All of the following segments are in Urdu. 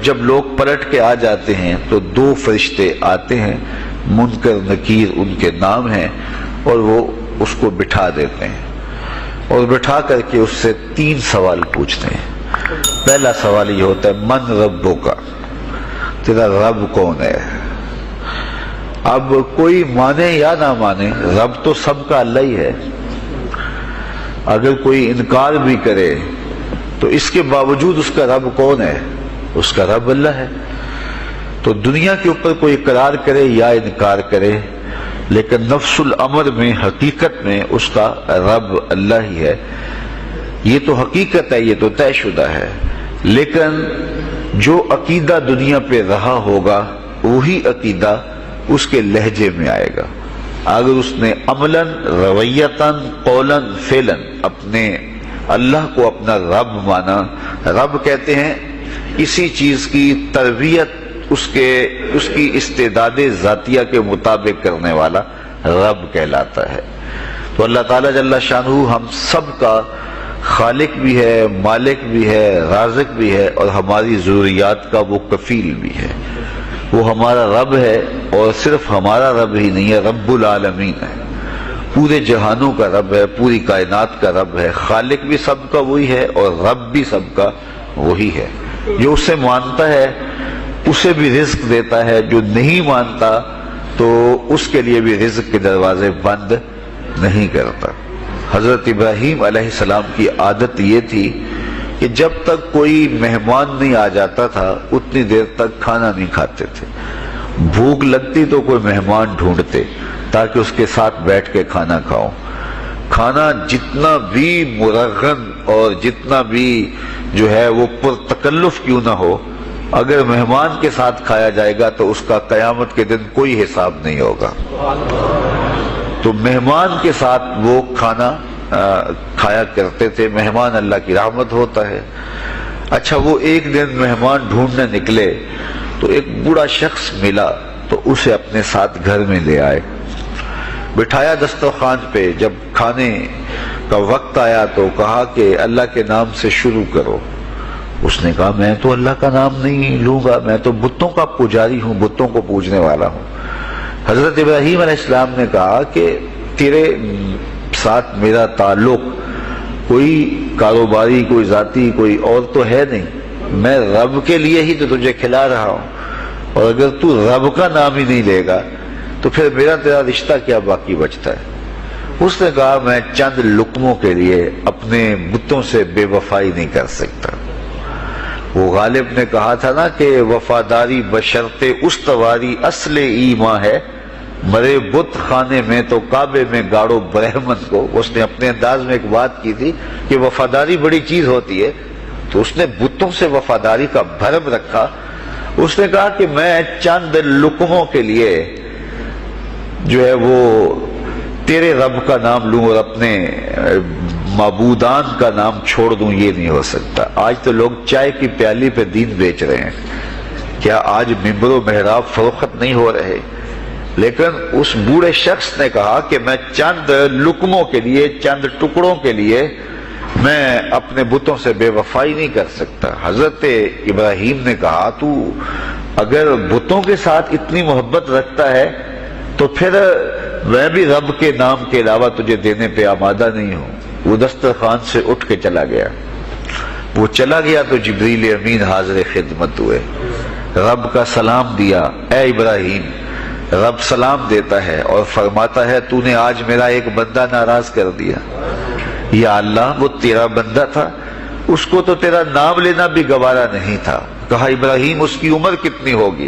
جب لوگ پلٹ کے آ جاتے ہیں تو 2 فرشتے آتے ہیں، منکر نکیر ان کے نام ہیں، اور وہ اس کو بٹھا دیتے ہیں اور بٹھا کر کے اس سے 3 سوال پوچھتے ہیں۔ پہلا سوال یہ ہوتا ہے من ربک، تیرا رب کون ہے؟ اب کوئی مانے یا نہ مانے، رب تو سب کا اللہ ہی ہے۔ اگر کوئی انکار بھی کرے تو اس کے باوجود اس کا رب کون ہے؟ اس کا رب اللہ ہے۔ تو دنیا کے اوپر کوئی اقرار کرے یا انکار کرے، لیکن نفس الامر میں حقیقت میں اس کا رب اللہ ہی ہے۔ یہ تو حقیقت ہے، یہ تو طے شدہ ہے، لیکن جو عقیدہ دنیا پہ رہا ہوگا وہی عقیدہ اس کے لہجے میں آئے گا۔ اگر اس نے عملاً، رویتاً، قولاً، فعلاً اپنے اللہ کو اپنا رب مانا، رب کہتے ہیں کسی چیز کی تربیت اس کی استعداد ذاتیہ کے مطابق کرنے والا رب کہلاتا ہے۔ تو اللہ تعالیٰ جل شانہ ہم سب کا خالق بھی ہے، مالک بھی ہے، رازق بھی ہے، اور ہماری ضروریات کا وہ کفیل بھی ہے۔ وہ ہمارا رب ہے، اور صرف ہمارا رب ہی نہیں ہے، رب العالمین ہے، پورے جہانوں کا رب ہے، پوری کائنات کا رب ہے۔ خالق بھی سب کا وہی ہے اور رب بھی سب کا وہی ہے۔ جو اسے مانتا ہے اسے بھی رزق دیتا ہے، جو نہیں مانتا تو اس کے لیے بھی رزق کے دروازے بند نہیں کرتا۔ حضرت ابراہیم علیہ السلام کی عادت یہ تھی کہ جب تک کوئی مہمان نہیں آ جاتا تھا اتنی دیر تک کھانا نہیں کھاتے تھے۔ بھوک لگتی تو کوئی مہمان ڈھونڈتے تاکہ اس کے ساتھ بیٹھ کے کھانا کھاؤ۔ کھانا جتنا بھی مرغن اور جتنا بھی جو ہے وہ پرتکلف کیوں نہ ہو، اگر مہمان کے ساتھ کھایا جائے گا تو اس کا قیامت کے دن کوئی حساب نہیں ہوگا۔ تو مہمان کے ساتھ وہ کھانا کھایا کرتے تھے۔ مہمان اللہ کی رحمت ہوتا ہے۔ اچھا، وہ ایک دن مہمان ڈھونڈنے نکلے تو ایک بوڑھا شخص ملا تو اسے اپنے ساتھ گھر میں لے آئے، بٹھایا دسترخوان پہ۔ جب کھانے کا وقت آیا تو کہا کہ اللہ کے نام سے شروع کرو۔ اس نے کہا میں تو اللہ کا نام نہیں لوں گا، میں تو بتوں کا پجاری ہوں، بتوں کو پوجنے والا ہوں۔ حضرت ابراہیم علیہ السلام نے کہا کہ تیرے ساتھ میرا تعلق کوئی کاروباری، کوئی ذاتی، کوئی اور تو ہے نہیں، میں رب کے لیے ہی تو تجھے کھلا رہا ہوں، اور اگر تو رب کا نام ہی نہیں لے گا تو پھر میرا تیرا رشتہ کیا باقی بچتا ہے؟ اس نے کہا میں چند لقموں کے لیے اپنے بتوں سے بے وفائی نہیں کر سکتا۔ وہ غالب نے کہا تھا نا کہ وفاداری بشرط استواری اصل ایمان ہے، مرے بت خانے میں تو کعبے میں گاڑو برہمن کو۔ اس نے اپنے انداز میں ایک بات کی تھی کہ وفاداری بڑی چیز ہوتی ہے، تو اس نے بتوں سے وفاداری کا بھرم رکھا۔ اس نے کہا کہ میں چند لقموں کے لیے جو ہے وہ تیرے رب کا نام لوں اور اپنے معبودان کا نام چھوڑ دوں، یہ نہیں ہو سکتا۔ آج تو لوگ چائے کی پیالی پہ دین بیچ رہے ہیں، کیا آج ممبر و محراب فروخت نہیں ہو رہے؟ لیکن اس بوڑھے شخص نے کہا کہ میں چند لقموں کے لیے، چند ٹکڑوں کے لیے میں اپنے بتوں سے بے وفائی نہیں کر سکتا۔ حضرت ابراہیم نے کہا تو اگر بتوں کے ساتھ اتنی محبت رکھتا ہے تو پھر میں بھی رب کے نام کے علاوہ تجھے دینے پہ آمادہ نہیں ہوں۔ وہ دسترخوان سے اٹھ کے چلا گیا۔ وہ چلا گیا تو جبریل امین حاضر خدمت ہوئے، رب کا سلام دیا، اے ابراہیم۔ رب سلام دیتا ہے اور فرماتا ہے تو نے آج میرا ایک بندہ ناراض کر دیا۔ یا اللہ، وہ تیرا بندہ تھا، اس کو تو تیرا نام لینا بھی گوارا نہیں تھا۔ کہا ابراہیم اس کی عمر کتنی ہوگی؟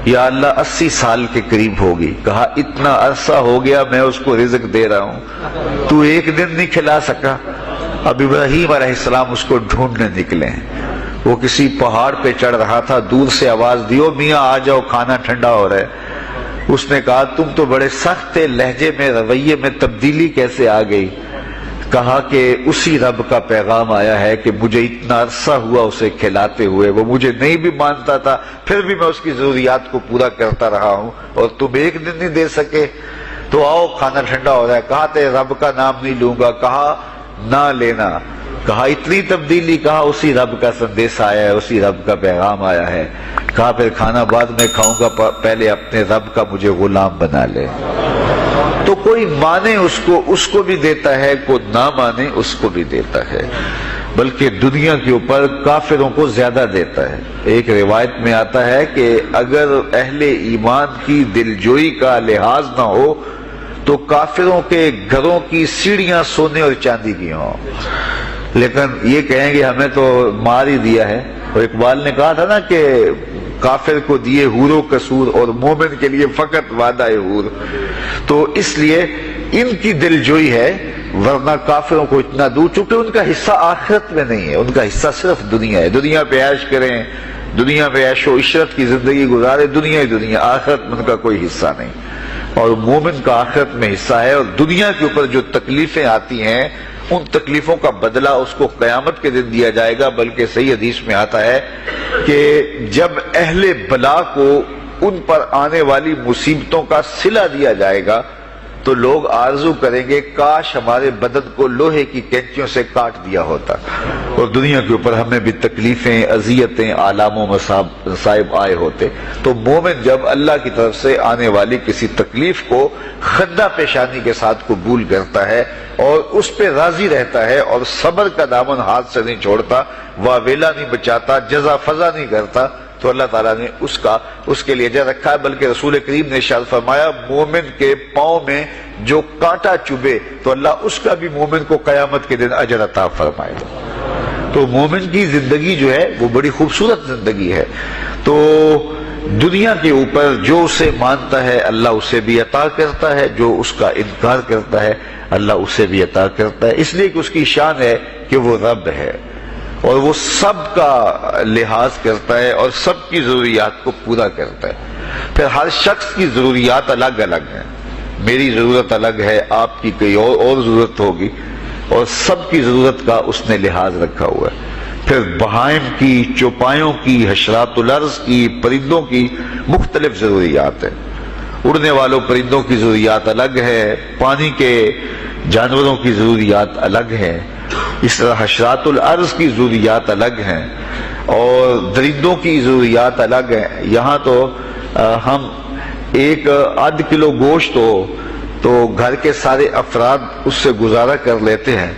یا اللہ 80 سال کے قریب ہوگی۔ کہا اتنا عرصہ ہو گیا میں اس کو رزق دے رہا ہوں، تو ایک دن نہیں کھلا سکا۔ اب ابراہیم علیہ السلام اس کو ڈھونڈنے نکلے ہیں۔ وہ کسی پہاڑ پہ چڑھ رہا تھا، دور سے آواز دیو میاں آ جاؤ، کھانا ٹھنڈا ہو رہا ہے۔ اس نے کہا تم تو بڑے سخت تھے، لہجے میں، رویے میں تبدیلی کیسے آ گئی؟ کہا کہ اسی رب کا پیغام آیا ہے کہ مجھے اتنا عرصہ ہوا اسے کھلاتے ہوئے، وہ مجھے نہیں بھی مانتا تھا، پھر بھی میں اس کی ضروریات کو پورا کرتا رہا ہوں، اور تم ایک دن نہیں دے سکے؟ تو آؤ کھانا ٹھنڈا ہو رہا ہے۔ کہا تیرے رب کا نام نہیں لوں گا۔ کہا نہ لینا۔ کہا اتنی تبدیلی، کہا اسی رب کا سندیش آیا ہے، اسی رب کا پیغام آیا ہے۔ کہا پھر کھانا بعد میں کھاؤں گا، پہلے اپنے رب کا مجھے غلام بنا لے۔ تو کوئی مانے اس کو بھی دیتا ہے، کوئی نہ مانے اس کو بھی دیتا ہے، بلکہ دنیا کے اوپر کافروں کو زیادہ دیتا ہے۔ ایک روایت میں آتا ہے کہ اگر اہل ایمان کی دلجوئی کا لحاظ نہ ہو تو کافروں کے گھروں کی سیڑھیاں سونے اور چاندی کی ہوں، لیکن یہ کہیں گے ہمیں تو مار ہی دیا ہے۔ اور اقبال نے کہا تھا نا کہ کافر کو دیے حور و قصور اور مومن کے لیے فقط وعدہ حور۔ تو اس لیے ان کی دلجوئی ہے، ورنہ کافروں کو اتنا دور، چونکہ ان کا حصہ آخرت میں نہیں ہے، ان کا حصہ صرف دنیا ہے۔ دنیا پہ عیش کریں، دنیا پہ عیش و عشرت کی زندگی گزارے، دنیا ہی دنیا، آخرت میں ان کا کوئی حصہ نہیں۔ اور مومن کا آخرت میں حصہ ہے، اور دنیا کے اوپر جو تکلیفیں آتی ہیں ان تکلیفوں کا بدلہ اس کو قیامت کے دن دیا جائے گا۔ بلکہ صحیح حدیث میں آتا ہے کہ جب اہل بلا کو ان پر آنے والی مصیبتوں کا صلہ دیا جائے گا تو لوگ آرزو کریں گے کاش ہمارے بدن کو لوہے کی کینچیوں سے کاٹ دیا ہوتا، اور دنیا کے اوپر ہمیں بھی تکلیفیں، اذیتیں، آلام و مصائب آئے ہوتے۔ تو مومن جب اللہ کی طرف سے آنے والی کسی تکلیف کو خندہ پیشانی کے ساتھ قبول کرتا ہے اور اس پہ راضی رہتا ہے اور صبر کا دامن ہاتھ سے نہیں چھوڑتا، واویلا نہیں بچاتا، جزا فضا نہیں کرتا، تو اللہ تعالیٰ نے اس کے لیے اجر رکھا ہے۔ بلکہ رسول کریم نے ارشاد فرمایا مومن کے پاؤں میں جو کانٹا چبھے تو اللہ اس کا بھی مومن کو قیامت کے دن اجر عطا فرمائے گا۔ تو مومن کی زندگی جو ہے وہ بڑی خوبصورت زندگی ہے۔ تو دنیا کے اوپر جو اسے مانتا ہے اللہ اسے بھی عطا کرتا ہے، جو اس کا انکار کرتا ہے اللہ اسے بھی عطا کرتا ہے، اس لیے کہ اس کی شان ہے کہ وہ رب ہے اور وہ سب کا لحاظ کرتا ہے اور سب کی ضروریات کو پورا کرتا ہے۔ پھر ہر شخص کی ضروریات الگ الگ ہیں، میری ضرورت الگ ہے، آپ کی کوئی اور ضرورت ہوگی، اور سب کی ضرورت کا اس نے لحاظ رکھا ہوا ہے۔ پھر بہائم کی، چوپایوں کی، حشرات الارض کی، پرندوں کی مختلف ضروریات ہیں۔ اڑنے والوں پرندوں کی ضروریات الگ ہے، پانی کے جانوروں کی ضروریات الگ ہیں، اس طرح حشرات الارض کی ضروریات الگ ہیں اور درندوں کی ضروریات الگ ہیں۔ یہاں تو ہم ایک آدھ کلو گوشت ہو تو گھر کے سارے افراد اس سے گزارا کر لیتے ہیں،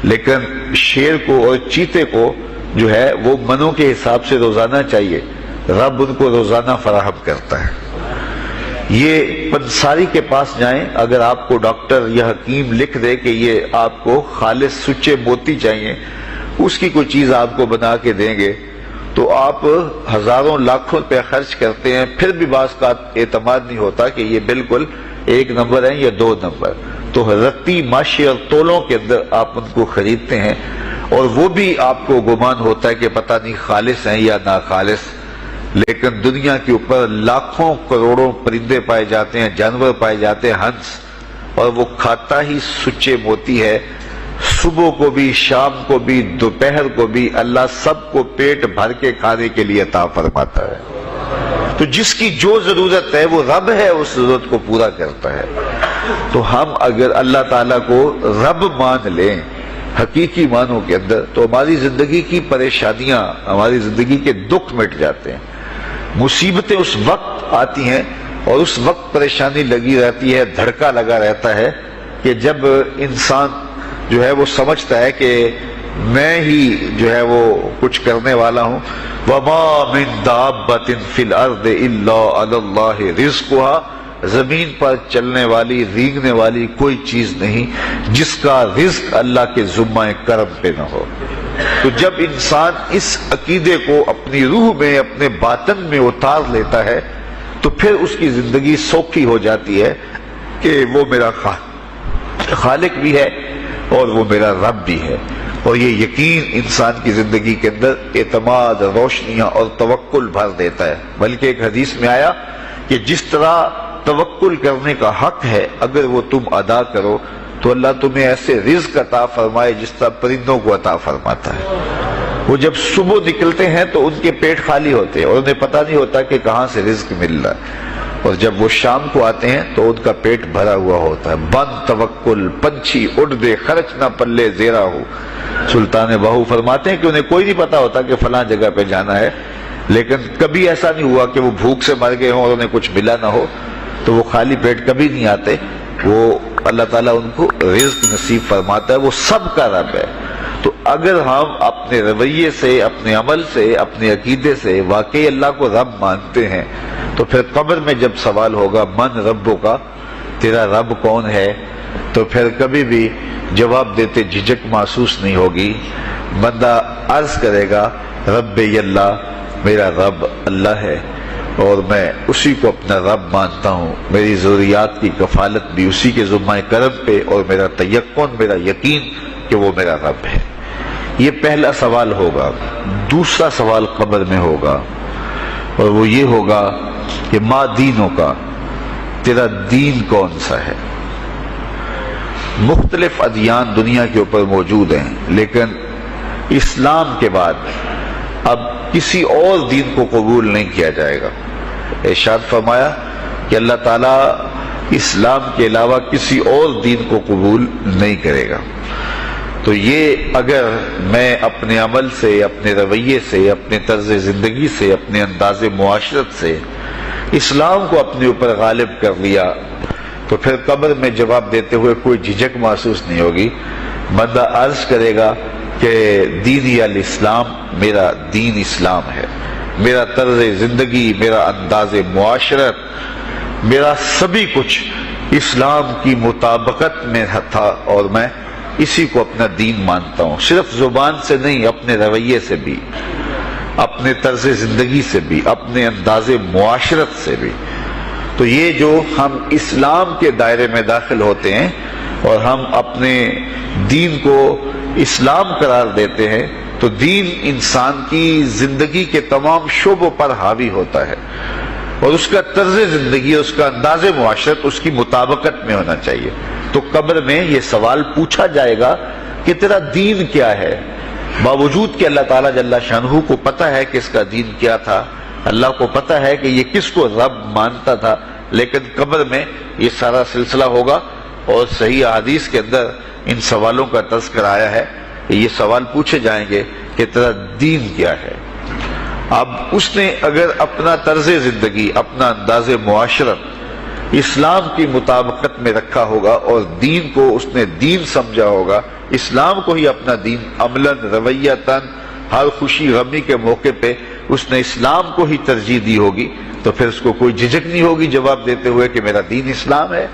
لیکن شیر کو اور چیتے کو جو ہے وہ منوں کے حساب سے روزانہ چاہیے، رب ان کو روزانہ فراہم کرتا ہے۔ یہ پنساری کے پاس جائیں، اگر آپ کو ڈاکٹر یا حکیم لکھ دے کہ یہ آپ کو خالص سچے موتی چاہیے، اس کی کوئی چیز آپ کو بنا کے دیں گے تو آپ ہزاروں لاکھوں روپے خرچ کرتے ہیں، پھر بھی بعض کا اعتماد نہیں ہوتا کہ یہ بالکل 1 نمبر ہے یا 2 نمبر۔ تو رتی ماشی اور تولوں کے اندر آپ ان کو خریدتے ہیں اور وہ بھی آپ کو گمان ہوتا ہے کہ پتہ نہیں خالص ہیں یا ناخالص، لیکن دنیا کے اوپر لاکھوں کروڑوں پرندے پائے جاتے ہیں، جانور پائے جاتے ہیں، ہنس، اور وہ کھاتا ہی سچے موتی ہے۔ صبح کو بھی، شام کو بھی، دوپہر کو بھی اللہ سب کو پیٹ بھر کے کھانے کے لیے عطا فرماتا ہے۔ تو جس کی جو ضرورت ہے وہ رب ہے، اس ضرورت کو پورا کرتا ہے۔ تو ہم اگر اللہ تعالیٰ کو رب مان لیں حقیقی معنوں کے اندر تو ہماری زندگی کی پریشانیاں، ہماری زندگی کے دکھ مٹ جاتے ہیں۔ مصیبتیں اس وقت آتی ہیں اور اس وقت پریشانی لگی رہتی ہے، دھڑکا لگا رہتا ہے کہ جب انسان جو ہے وہ سمجھتا ہے کہ میں ہی جو ہے وہ کچھ کرنے والا ہوں۔ وَمَا مِن دَابَّةٍ فِي الْأَرْضِ إِلَّا عَلَى اللَّهِ رِزْقُهَا، زمین پر چلنے والی، ریگنے والی کوئی چیز نہیں جس کا رزق اللہ کے ذمہ کرم پہ نہ ہو۔ تو جب انسان اس عقیدے کو اپنی روح میں، اپنے باطن میں اتار لیتا ہے تو پھر اس کی زندگی سوکھی ہو جاتی ہے کہ وہ میرا خالق بھی ہے اور وہ میرا رب بھی ہے۔ اور یہ یقین انسان کی زندگی کے اندر اعتماد، روشنیاں اور توکل بھر دیتا ہے۔ بلکہ ایک حدیث میں آیا کہ جس طرح توکل کرنے کا حق ہے اگر وہ تم ادا کرو تو اللہ تمہیں ایسے رزق عطا فرمائے جس طرح پرندوں کو عطا فرماتا ہے۔ وہ جب صبح نکلتے ہیں تو ان کے پیٹ خالی ہوتے ہیں اور انہیں پتہ نہیں ہوتا کہ کہاں سے رزق مل رہا ہے، اور جب وہ شام کو آتے ہیں تو ان کا پیٹ بھرا ہوا ہوتا ہے. بند توکل پنچھی اڑ دے خرچ نہ پلے زیرا ہو. سلطان باہو فرماتے ہیں کہ انہیں کوئی نہیں پتا ہوتا کہ فلاں جگہ پہ جانا ہے، لیکن کبھی ایسا نہیں ہوا کہ وہ بھوک سے مر گئے ہوں اور انہیں کچھ ملا نہ ہو، تو وہ خالی پیٹ کبھی نہیں آتے. وہ اللہ تعالیٰ ان کو رزق نصیب فرماتا ہے، وہ سب کا رب ہے. تو اگر ہم اپنے رویے سے، اپنے عمل سے، اپنے عقیدے سے واقعی اللہ کو رب مانتے ہیں، تو پھر قبر میں جب سوال ہوگا من ربوں کا، تیرا رب کون ہے، تو پھر کبھی بھی جواب دیتے جھجک محسوس نہیں ہوگی. بندہ عرض کرے گا رب اللہ، میرا رب اللہ ہے اور میں اسی کو اپنا رب مانتا ہوں. میری ضروریات کی کفالت بھی اسی کے ذمہ کرم پہ، اور میرا تیقن، میرا یقین کہ وہ میرا رب ہے. یہ پہلا سوال ہوگا. دوسرا سوال قبر میں ہوگا، اور وہ یہ ہوگا کہ ما دینوں کا، تیرا دین کون سا ہے. مختلف ادیان دنیا کے اوپر موجود ہیں، لیکن اسلام کے بعد اب کسی اور دین کو قبول نہیں کیا جائے گا. ارشاد فرمایا کہ اللہ تعالیٰ اسلام کے علاوہ کسی اور دین کو قبول نہیں کرے گا. تو یہ اگر میں اپنے عمل سے، اپنے رویے سے، اپنے طرز زندگی سے، اپنے انداز معاشرت سے اسلام کو اپنے اوپر غالب کر لیا، تو پھر قبر میں جواب دیتے ہوئے کوئی جھجک محسوس نہیں ہوگی. بندہ عرض کرے گا کہ دینی الاسلام، میرا دین اسلام ہے، میرا طرز زندگی، میرا انداز معاشرت، میرا سبھی کچھ اسلام کی مطابقت میں تھا، اور میں اسی کو اپنا دین مانتا ہوں. صرف زبان سے نہیں، اپنے رویے سے بھی، اپنے طرز زندگی سے بھی، اپنے انداز معاشرت سے بھی. تو یہ جو ہم اسلام کے دائرے میں داخل ہوتے ہیں اور ہم اپنے دین کو اسلام قرار دیتے ہیں، تو دین انسان کی زندگی کے تمام شعبوں پر حاوی ہوتا ہے، اور اس کا طرز زندگی، اس کا انداز معاشرت اس کی مطابقت میں ہونا چاہیے. تو قبر میں یہ سوال پوچھا جائے گا کہ تیرا دین کیا ہے، باوجود کہ اللہ تعالیٰ جل شانہ کو پتہ ہے کہ اس کا دین کیا تھا، اللہ کو پتہ ہے کہ یہ کس کو رب مانتا تھا، لیکن قبر میں یہ سارا سلسلہ ہوگا. اور صحیح احادیث کے اندر ان سوالوں کا تذکر آیا ہے کہ یہ سوال پوچھے جائیں گے کہ تیرا دین کیا ہے. اب اس نے اگر اپنا طرز زندگی، اپنا انداز معاشرت اسلام کی مطابقت میں رکھا ہوگا، اور دین کو اس نے دین سمجھا ہوگا، اسلام کو ہی اپنا دین عملاً، رویتاً، ہر خوشی غمی کے موقع پہ اس نے اسلام کو ہی ترجیح دی ہوگی، تو پھر اس کو کوئی جھجک نہیں ہوگی جواب دیتے ہوئے کہ میرا دین اسلام ہے.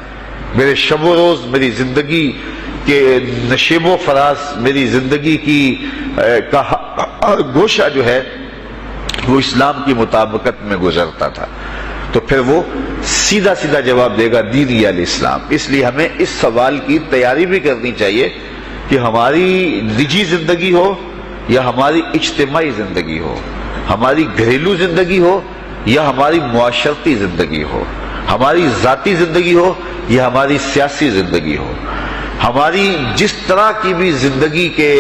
میرے شب و روز، میری زندگی کے نشیب و فراز، میری زندگی کی ہر گوشہ جو ہے وہ اسلام کی مطابقت میں گزرتا تھا. تو پھر وہ سیدھا سیدھا جواب دے گا دینی الاسلام. اس لیے ہمیں اس سوال کی تیاری بھی کرنی چاہیے کہ ہماری نجی زندگی ہو یا ہماری اجتماعی زندگی ہو، ہماری گھریلو زندگی ہو یا ہماری معاشرتی زندگی ہو، ہماری ذاتی زندگی ہو یا ہماری سیاسی زندگی ہو، ہماری جس طرح کی بھی زندگی کے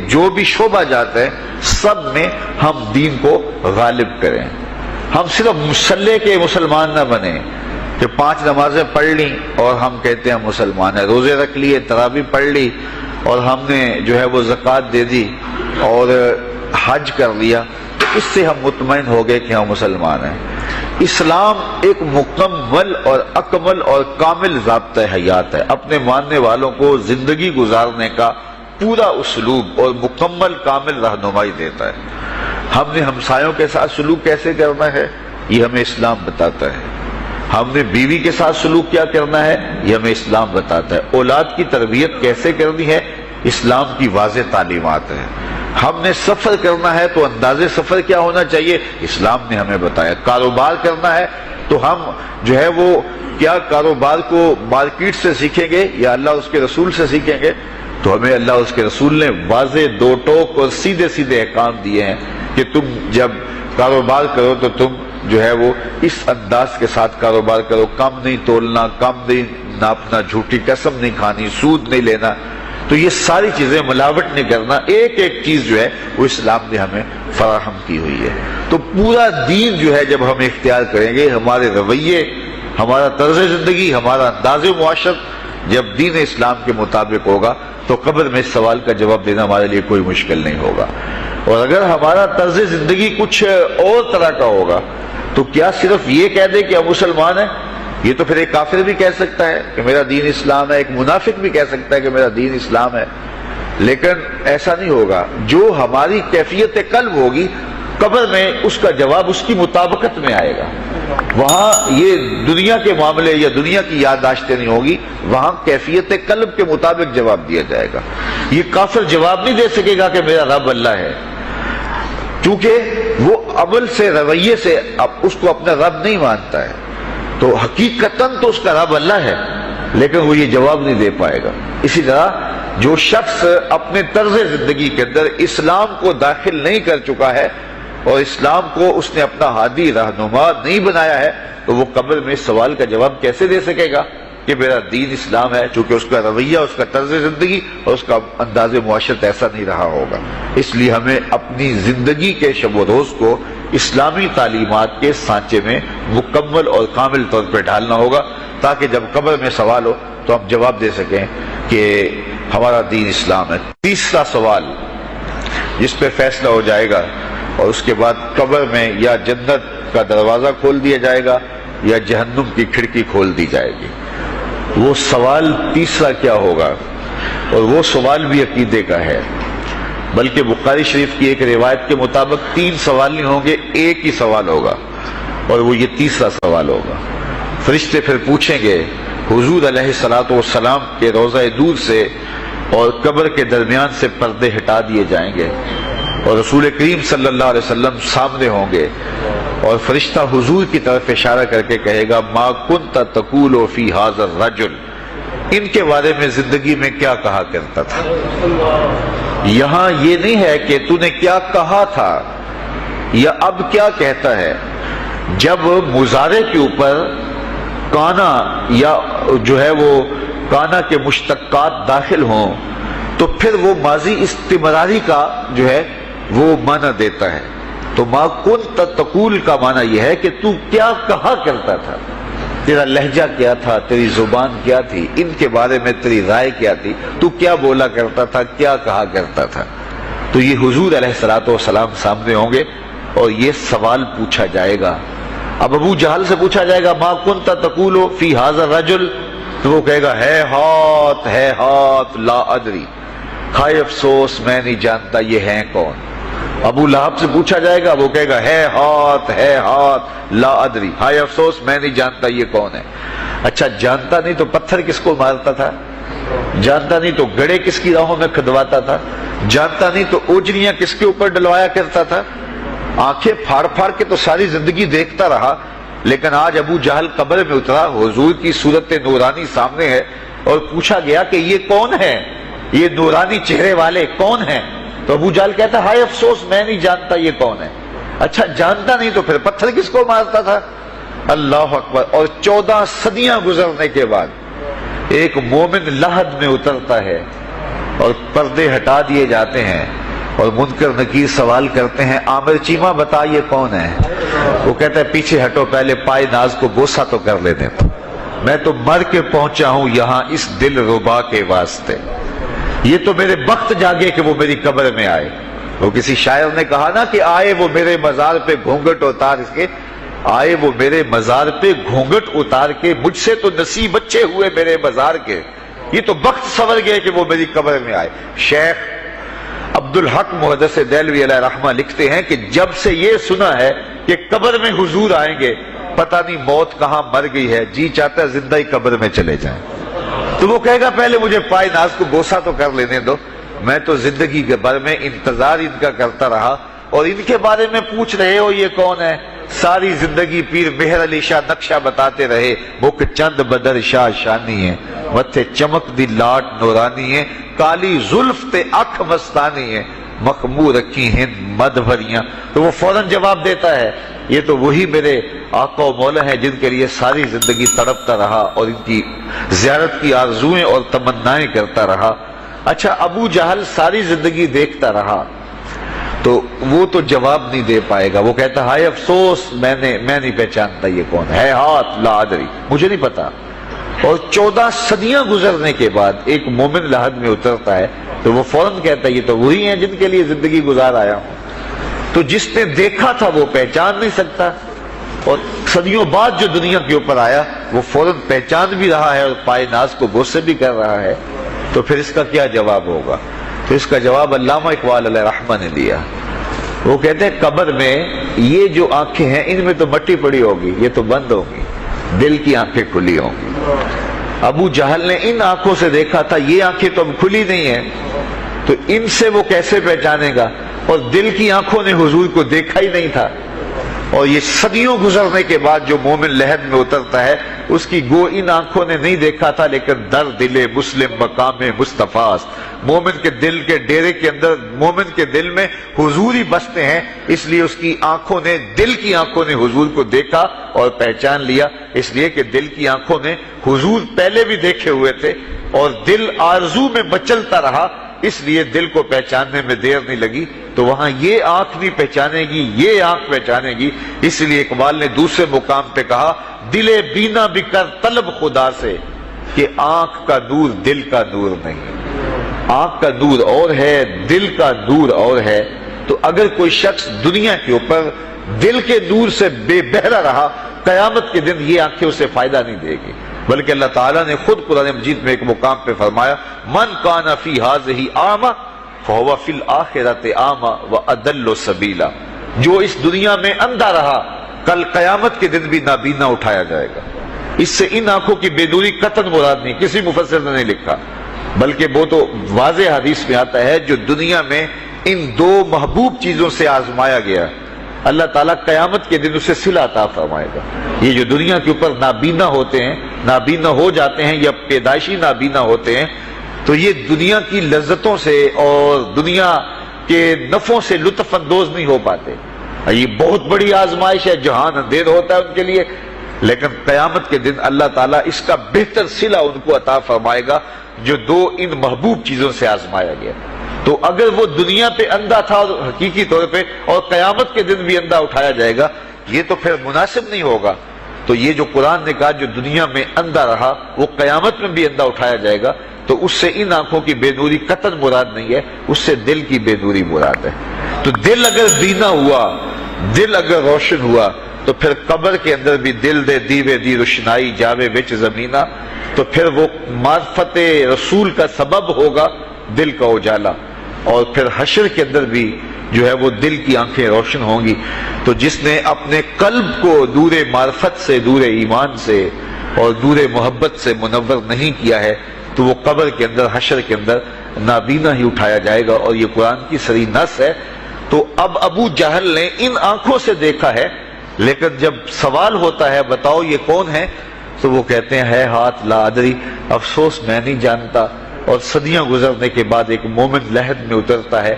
جو بھی شعبہ جات ہیں، سب میں ہم دین کو غالب کریں. ہم صرف مسلح کے مسلمان نہ بنیں کہ 5 نمازیں پڑھ لیں اور ہم کہتے ہیں مسلمان ہیں، روزے رکھ لیے، تراویح پڑھ لی، اور ہم نے جو ہے وہ زکوٰۃ دے دی اور حج کر لیا، تو اس سے ہم مطمئن ہو گئے کہ ہم مسلمان ہیں. اسلام ایک مکمل اور اکمل اور کامل ضابطۂ حیات ہے. اپنے ماننے والوں کو زندگی گزارنے کا پورا اسلوب اور مکمل کامل رہنمائی دیتا ہے. ہم نے ہمسایوں کے ساتھ سلوک کیسے کرنا ہے، یہ ہمیں اسلام بتاتا ہے. ہم نے بیوی کے ساتھ سلوک کیا کرنا ہے، یہ ہمیں اسلام بتاتا ہے. اولاد کی تربیت کیسے کرنی ہے، اسلام کی واضح تعلیمات ہیں. ہم نے سفر کرنا ہے تو انداز سفر کیا ہونا چاہیے، اسلام نے ہمیں بتایا. کاروبار کرنا ہے تو ہم جو ہے وہ کیا کاروبار کو مارکیٹ سے سیکھیں گے یا اللہ اس کے رسول سے سیکھیں گے، تو ہمیں اللہ اس کے رسول نے واضح 2 ٹوک اور سیدھے سیدھے احکام دیے ہیں کہ تم جب کاروبار کرو تو تم جو ہے وہ اس انداز کے ساتھ کاروبار کرو، کم نہیں تولنا، کم نہیں ناپنا، جھوٹی قسم نہیں کھانی، سود نہیں لینا. تو یہ ساری چیزیں ملاوٹ نہیں کرنا، ایک ایک چیز جو ہے وہ اسلام نے ہمیں فراہم کی ہوئی ہے. تو پورا دین جو ہے جب ہم اختیار کریں گے، ہمارے رویے، ہمارا طرز زندگی، ہمارا انداز معاشرت جب دین اسلام کے مطابق ہوگا تو قبر میں اس سوال کا جواب دینا ہمارے لیے کوئی مشکل نہیں ہوگا۔ اور اگر ہمارا طرز زندگی کچھ اور طرح کا ہوگا تو کیا صرف یہ کہہ دے کہ ہم مسلمان ہیں؟ یہ تو پھر ایک کافر بھی کہہ سکتا ہے کہ میرا دین اسلام ہے، ایک منافق بھی کہہ سکتا ہے کہ میرا دین اسلام ہے، لیکن ایسا نہیں ہوگا۔ جو ہماری کیفیت قلب ہوگی قبر میں اس کا جواب اس کی مطابقت میں آئے گا۔ وہاں یہ دنیا کے معاملے یا دنیا کی یادداشتیں نہیں ہوگی، وہاں کیفیت قلب کے مطابق جواب دیا جائے گا۔ یہ کافر جواب نہیں دے سکے گا کہ میرا رب اللہ ہے، کیونکہ وہ عمل سے، رویے سے اس کو اپنا رب نہیں مانتا ہے، تو حقیقتاً تو اس کا رب اللہ ہے، لیکن وہ یہ جواب نہیں دے پائے گا۔ اسی طرح جو شخص اپنے طرز زندگی کے اندر اسلام کو داخل نہیں کر چکا ہے اور اسلام کو اس نے اپنا ہادی رہنما نہیں بنایا ہے، تو وہ قبر میں اس سوال کا جواب کیسے دے سکے گا کہ میرا دین اسلام ہے، چونکہ اس کا رویہ، اس کا طرز زندگی اور اس کا انداز معاشرت ایسا نہیں رہا ہوگا۔ اس لیے ہمیں اپنی زندگی کے شب و روز کو اسلامی تعلیمات کے سانچے میں مکمل اور کامل طور پہ ڈھالنا ہوگا، تاکہ جب قبر میں سوال ہو تو ہم جواب دے سکیں کہ ہمارا دین اسلام ہے۔ تیسرا سوال جس پہ فیصلہ ہو جائے گا، اور اس کے بعد قبر میں یا جنت کا دروازہ کھول دیا جائے گا یا جہنم کی کھڑکی کھول دی جائے گی، وہ سوال تیسرا کیا ہوگا؟ اور وہ سوال بھی عقیدے کا ہے، بلکہ بخاری شریف کی ایک روایت کے مطابق 3 سوال نہیں ہوں گے، ایک ہی سوال ہوگا، اور وہ یہ تیسرا سوال ہوگا۔ فرشتے پھر پوچھیں گے حضور علیہ الصلوۃ والسلام کے روضہ دور سے اور قبر کے درمیان سے پردے ہٹا دیے جائیں گے، اور رسول کریم صلی اللہ علیہ وسلم سامنے ہوں گے، اور فرشتہ حضور کی طرف اشارہ کر کے کہے گا ما کنت تقول فی ھذا الرجل، ان کے بارے میں زندگی میں کیا کہا کرتا تھا۔ یہاں یہ نہیں ہے کہ تو نے کیا کہا تھا یا اب کیا کہتا ہے۔ جب مضارع کے اوپر کانا یا جو ہے وہ کانا کے مشتقات داخل ہوں تو پھر وہ ماضی استمراری کا جو ہے وہ معنی دیتا ہے۔ تو ما کنت تقول کا معنی یہ ہے کہ تو کیا کہا کرتا تھا، تیرا لہجہ کیا تھا، تیری زبان کیا تھی، ان کے بارے میں تیری رائے کیا تھی، تو کیا بولا کرتا تھا، کیا کہا کرتا تھا۔ تو یہ حضور علیہ الصلوۃ والسلام سامنے ہوں گے اور یہ سوال پوچھا جائے گا۔ اب ابو جہل سے پوچھا جائے گا ما کنت تقول فی ھذا الرجل، تو وہ کہے گا ہے ہاتھ لا ادری، ہائے افسوس میں نہیں جانتا یہ ہیں کون۔ ابو لہب سے پوچھا جائے گا، وہ کہے گا ہے ہاتھ لا ادری، ہائے افسوس میں نہیں جانتا یہ کون ہے۔ اچھا جانتا نہیں تو پتھر کس کو مارتا تھا، جانتا نہیں تو گڑے کس کی راہوں میں کھدواتا تھا، جانتا نہیں تو اوجریاں کس کے اوپر ڈلوایا کرتا تھا۔ آنکھیں پھاڑ پھاڑ کے تو ساری زندگی دیکھتا رہا، لیکن آج ابو جہل قبر میں اترا، حضور کی صورت نورانی سامنے ہے، اور پوچھا گیا کہ یہ کون ہے، یہ نورانی چہرے والے کون ہیں؟ تو ابو جہل کہتا ہے ہائے افسوس میں نہیں جانتا یہ کون ہے۔ اچھا جانتا نہیں تو پھر پتھر کس کو مارتا تھا؟ اللہ اکبر۔ اور 14 صدیاں گزرنے کے بعد ایک مومن لحد میں اترتا ہے اور پردے ہٹا دیے جاتے ہیں، اور منکر نکیر سوال کرتے ہیں عامر چیمہ بتا یہ کون ہے؟ وہ کہتا ہے پیچھے ہٹو، پہلے پائے ناز کو بوسہ تو کر لینے دو، میں تو مر کے پہنچا ہوں یہاں اس دل ربا کے واسطے، یہ تو میرے بخت جاگے کہ وہ میری قبر میں آئے۔ وہ کسی شاعر نے کہا نا کہ آئے وہ میرے مزار پہ گھونگھٹ اتار کے، آئے وہ میرے مزار پہ گھونگھٹ اتار کے، مجھ سے تو نصیب اچھے ہوئے میرے مزار کے، یہ تو بخت سنور گئے کہ وہ میری قبر میں آئے۔ شیخ عبدالحق محدث دہلوی علیہ رحمہ لکھتے ہیں کہ جب سے یہ سنا ہے کہ قبر میں حضور آئیں گے، پتہ نہیں موت کہاں مر گئی ہے، جی چاہتا ہے زندہ ہی قبر میں چلے جائیں۔ تو وہ کہے گا پہلے مجھے پائے ناز کو بوسہ تو کر لینے دو، میں تو زندگی کے بھر میں انتظار ان کا کرتا رہا، اور ان کے بارے میں پوچھ رہے ہو یہ کون ہے؟ ساری زندگی پیر مہر علی شاہ نقشہ بتاتے رہے، مکھ چند بدر شاہ شانی ہے، متھے چمک دی لاٹ نورانی ہے، کالی زلف تے اکھ مستانی ہے، مخمور رکھی ہند مد بھریاں۔ تو وہ فوراً جواب دیتا ہے یہ تو وہی میرے آقا و مولا ہیں جن کے لیے ساری زندگی تڑپتا رہا اور ان کی زیارت کی آرزوئیں اور تمنائیں کرتا رہا۔ اچھا ابو جہل ساری زندگی دیکھتا رہا، تو وہ تو جواب نہیں دے پائے گا، وہ کہتا ہائے افسوس میں نہیں پہچانتا یہ کون ہے، ہاتھ لا ادری، مجھے نہیں پتا۔ اور 14 صدیاں گزرنے کے بعد ایک مومن لحد میں اترتا ہے تو وہ فوراً کہتا ہے یہ تو وہی ہیں جن کے لیے زندگی گزار آیا ہوں۔ تو جس نے دیکھا تھا وہ پہچان نہیں سکتا، اور صدیوں بعد جو دنیا کے اوپر آیا وہ فوراً پہچان بھی رہا ہے اور پائے ناز کو بوسے بھی کر رہا ہے، تو پھر اس کا کیا جواب ہوگا؟ تو اس کا جواب علامہ اقبال علیہ رحمہ نے دیا۔ وہ کہتے ہیں قبر میں یہ جو آنکھیں ہیں ان میں تو مٹی پڑی ہوگی، یہ تو بند ہوگی، دل کی آنکھیں کھلی ہوں گی۔ ابو جہل نے ان آنکھوں سے دیکھا تھا، یہ آنکھیں تو اب کھلی نہیں ہیں، تو ان سے وہ کیسے پہچانے گا؟ اور دل کی آنکھوں نے حضور کو دیکھا ہی نہیں تھا۔ اور یہ صدیوں گزرنے کے بعد جو مومن لحد میں اترتا ہے اس کی گو ان آنکھوں نے نہیں دیکھا تھا، لیکن در دل مسلم مقام مصطفیٰ، مومن کے دل کے ڈیرے کے اندر مومن کے دل میں حضور ہی بستے ہیں، اس لیے اس کی آنکھوں نے، دل کی آنکھوں نے حضور کو دیکھا اور پہچان لیا، اس لیے کہ دل کی آنکھوں نے حضور پہلے بھی دیکھے ہوئے تھے اور دل آرزو میں مچلتا رہا، اس لیے دل کو پہچاننے میں دیر نہیں لگی۔ تو وہاں یہ آنکھ نہیں پہچانے گی، یہ آنکھ پہچانے گی۔ اس لیے اقبال نے دوسرے مقام پہ کہا دل بینا بھی کر طلب خدا سے، کہ آنکھ کا نور دل کا نور نہیں، آنکھ کا نور اور ہے، دل کا نور اور ہے۔ تو اگر کوئی شخص دنیا کے اوپر دل کے نور سے بے بہرا رہا، قیامت کے دن یہ آنکھیں اسے فائدہ نہیں دے گی، بلکہ اللہ تعالیٰ نے خود قرآن مجید میں ایک مقام پہ فرمایا من کان فی ہذہ اعمی فہو فی الآخرۃ اعمی واضل سبیلا، جو اس دنیا میں اندھا رہا کل قیامت کے دن بھی نابینا اٹھایا جائے گا۔ اس سے ان آنکھوں کی بے نوری قطعاً مراد نہیں، کسی مفسر نے نہیں لکھا، بلکہ وہ تو واضح حدیث میں آتا ہے جو دنیا میں ان دو محبوب چیزوں سے آزمایا گیا، اللہ تعالیٰ قیامت کے دن اسے صلہ عطا فرمائے گا۔ یہ جو دنیا کے اوپر نابینا ہوتے ہیں، نابینا ہو جاتے ہیں یا پیدائشی نابینا ہوتے ہیں، تو یہ دنیا کی لذتوں سے اور دنیا کے نفعوں سے لطف اندوز نہیں ہو پاتے۔ یہ بہت بڑی آزمائش ہے، جہان اندھیر ہوتا ہے ان کے لیے، لیکن قیامت کے دن اللہ تعالیٰ اس کا بہتر صلہ ان کو عطا فرمائے گا جو دو ان محبوب چیزوں سے آزمایا گیا۔ تو اگر وہ دنیا پہ اندھا تھا حقیقی طور پہ اور قیامت کے دن بھی اندھا اٹھایا جائے گا، یہ تو پھر مناسب نہیں ہوگا۔ تو یہ جو قرآن نے کہا جو دنیا میں اندھا رہا وہ قیامت میں بھی اندھا اٹھایا جائے گا، تو اس سے ان آنکھوں کی بے نوری قطعاً مراد نہیں ہے، اس سے دل کی بے نوری مراد ہے۔ تو دل اگر بینا ہوا، دل اگر روشن ہوا، تو پھر قبر کے اندر بھی دل دے دیوے دی روشنائی جاوے وچ زمینہ، تو پھر وہ معرفت رسول کا سبب ہوگا دل کا اجالا، اور پھر حشر کے اندر بھی جو ہے وہ دل کی آنکھیں روشن ہوں گی۔ تو جس نے اپنے قلب کو نور معرفت سے، نور ایمان سے اور نور محبت سے منور نہیں کیا ہے، تو وہ قبر کے اندر، حشر کے اندر نابینا ہی اٹھایا جائے گا، اور یہ قرآن کی صریح نص ہے۔ تو اب ابو جہل نے ان آنکھوں سے دیکھا ہے، لیکن جب سوال ہوتا ہے بتاؤ یہ کون ہے، تو وہ کہتے ہیں ہے ہاتھ لا ادری، افسوس میں نہیں جانتا۔ اور صدیاں گزرنے کے بعد ایک مومن لحد میں اترتا ہے،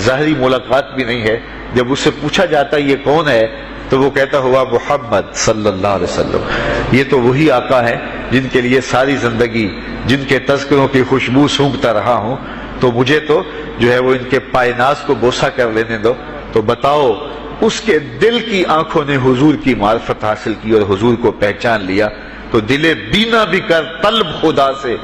ظاہری ملاقات بھی نہیں ہے، جب اس سے پوچھا جاتا ہے یہ کون ہے، تو وہ کہتا ہوا محمد صلی اللہ علیہ وسلم، یہ تو وہی آقا ہے جن کے لیے ساری زندگی، جن کے تذکروں کی خوشبو سونگھتا رہا ہوں، تو مجھے تو جو ہے وہ ان کے پائے ناز کو بوسہ کر لینے دو۔ تو بتاؤ اس کے دل کی آنکھوں نے حضور کی معرفت حاصل کی اور حضور کو پہچان لیا، تو دل بینا بھی کر طلب خدا سے،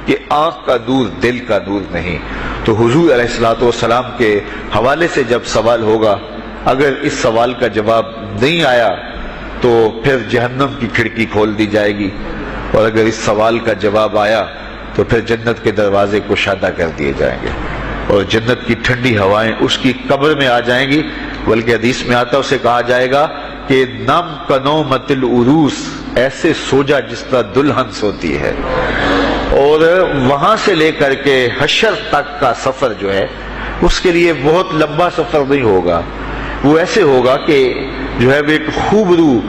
کہ آنکھ کا نور دل کا نور نہیں۔ تو حضور علیہ الصلوۃ والسلام کے حوالے سے جب سوال ہوگا، اگر اس سوال کا جواب نہیں آیا تو پھر جہنم کی کھڑکی کھول دی جائے گی، اور اگر اس سوال کا جواب آیا تو پھر جنت کے دروازے کشادہ کر دیے جائیں گے، اور جنت کی ٹھنڈی ہوائیں اس کی قبر میں آ جائیں گی، بلکہ حدیث میں آتا اسے کہا جائے گا کہ نم کنومت العروس، ایسے سو جا جس طرح دلہن سوتی ہے۔ اور وہاں سے لے کر کے حشر تک کا سفر جو ہے اس کے لیے بہت لمبا سفر نہیں ہوگا، وہ ایسے ہوگا کہ جو ہے وہ ایک خوبرو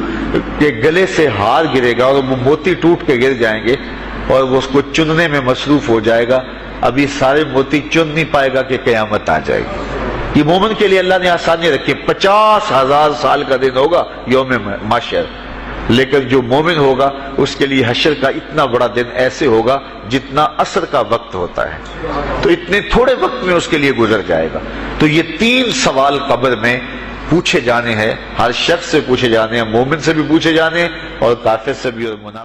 کے گلے سے ہار گرے گا اور وہ موتی ٹوٹ کے گر جائیں گے، اور وہ اس کو چننے میں مصروف ہو جائے گا۔ اب یہ سارے موتی چن نہیں پائے گا کہ قیامت آ جائے گی۔ یہ مومن کے لیے اللہ نے آسانی رکھی، 50,000 سال کا دن ہوگا یوم محشر، لیکن جو مومن ہوگا اس کے لیے حشر کا اتنا بڑا دن ایسے ہوگا جتنا عصر کا وقت ہوتا ہے، تو اتنے تھوڑے وقت میں اس کے لیے گزر جائے گا۔ تو یہ 3 سوال قبر میں پوچھے جانے ہیں، ہر شخص سے پوچھے جانے ہیں، مومن سے بھی پوچھے جانے ہیں اور کافر سے بھی اور منافق